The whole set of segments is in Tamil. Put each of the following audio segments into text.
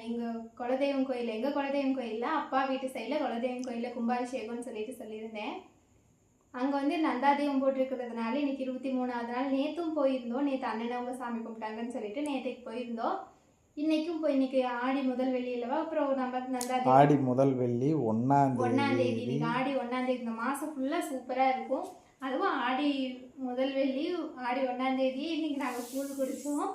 எங்கள் குலதெய்வம் கோயில், எங்கள் குலதெய்வம் கோயிலில் அப்பா வீட்டு சைடில் குலதெய்வம் கோயிலில் கும்பாபிஷேகம்னு சொல்லியிருந்தேன். அங்கே வந்து நந்தாதீபம் போட்டிருக்கிறதுனால இன்னைக்கு 23வது நாள். நேற்றும் போயிருந்தோம். நேற்று அண்ணன் அவங்க சாமி கும்பிட்டாங்கன்னு சொல்லிட்டு நேற்றுக்கு போயிருந்தோம். இன்னைக்கும் போய் இன்னைக்கு ஆடி முதல் வெள்ளி இல்லவா, அப்புறம் நம்ம நந்தாதீபம் ஆடி முதல் வெள்ளி 1ஆம் தேதி. இன்னைக்கு ஆடி 1ஆம் தேதி. இந்த மாதம் ஃபுல்லாக சூப்பராக இருக்கும். அதுவும் ஆடி முதல் வெள்ளி ஆடி 1ஆம் தேதி இன்னைக்கு நாங்கள் கூழ் குடித்தோம்.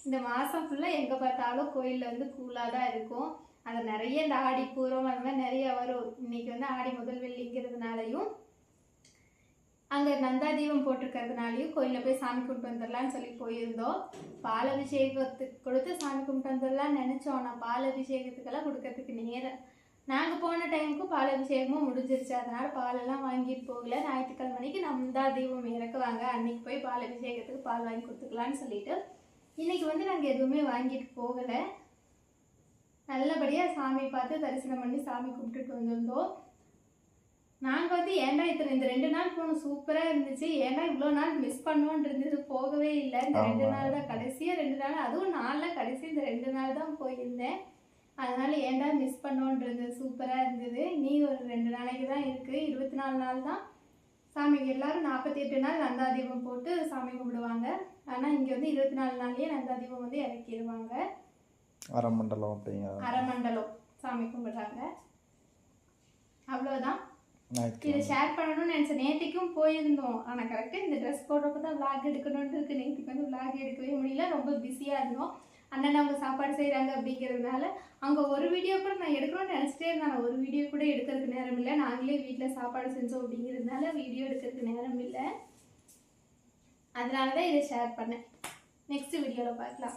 இந்த மாதம் ஃபுல்லாக எங்கே பார்த்தாலும் கோயிலில் வந்து கூலாக தான் இருக்கும். அது நிறைய இந்த ஆடி பூரம் அந்த மாதிரி நிறைய வரும். இன்னைக்கு வந்து ஆடி முதல் வெள்ளிங்கிறதுனாலையும் அங்கே நந்தாதீபம் போட்டிருக்கிறதுனாலையும் கோயிலில் போய் சாமி கும்பிட்டு வந்துடலான்னு சொல்லி போயிருந்தோம். பால் அபிஷேகத்துக்கு கொடுத்து சாமி கும்பிட்டு வந்துடலான்னு நினச்சோம். ஆனால் பால் அபிஷேகத்துக்கெல்லாம் கொடுக்கறதுக்கு நேரம் நாங்கள் போன டைமுக்கும் பால் அபிஷேகமும் முடிஞ்சிருச்சு. அதனால் பாலெல்லாம் வாங்கிட்டு போகல. ஞாயிற்றுக்கிழமை மணிக்கு நந்தாதீபம் இறக்குவாங்க. அன்னைக்கு போய் பால் அபிஷேகத்துக்கு பால் வாங்கி கொடுத்துக்கலான்னு சொல்லிட்டு இன்னைக்கு வந்து நாங்கள் எதுவுமே வாங்கிட்டு போகலை. நல்லபடியாக சாமி பார்த்து தரிசனம் பண்ணி சாமி கும்பிட்டுட்டு வந்திருந்தோம். நாங்கள் வந்து ஏன்டா இந்த 2 நாள் போகணும், சூப்பராக இருந்துச்சு, ஏன்டா இவ்வளோ நாள் மிஸ் பண்ணோன்னு இருந்தது, போகவே இல்லை. இந்த 2 நாள் தான் கடைசியாக 2 நாள், அதுவும் நாளில் கடைசி இந்த 2 நாள் தான் போயிருந்தேன். அதனால் ஏன்டா மிஸ் பண்ணோன்றது சூப்பராக இருந்தது. இனி ஒரு 2 நாளைக்கு தான் இருக்குது. 24 நாள் தான் சாமிக்கு. எல்லோரும் 48 நாள் நந்தாதீபம் போட்டு சாமி கும்பிடுவாங்க. ஆனால் இங்கே வந்து 24 நாள்லேயே நந்தாதீபம் வந்து இறக்கிடுவாங்க. அரைமண்டலம் அப்படிங்க, அரைமண்டலம் சாமி கும்பிடுறாங்க. அவ்வளோதான். இதை ஷேர் பண்ணணும்னு நினச்சேன். நேற்றுக்கும் போயிருந்தோம். ஆனால் கரெக்டாக இந்த ட்ரெஸ் போடுறப்ப தான் விளாக் எடுக்கணுன்ட்டு இருக்குது. நேற்றுக்கு வந்து விளாக் எடுக்கவே முடியல, ரொம்ப பிஸியாக இருந்தோம். அண்ணன் அவங்க சாப்பாடு செய்கிறாங்க அப்படிங்கிறதுனால அங்கே ஒரு வீடியோ கூட நான் எடுக்கணும்னு நினச்சிட்டே இருந்தேன். ஒரு வீடியோ கூட எடுக்கிறதுக்கு நேரம் இல்லை. நாங்களே வீட்டில் சாப்பாடு செஞ்சோம் அப்படிங்கிறதுனால வீடியோ எடுக்கிறதுக்கு நேரம் இல்லை. அதனால தான் இதை ஷேர் பண்ணேன். நெக்ஸ்ட் வீடியோவில் பார்க்கலாம்.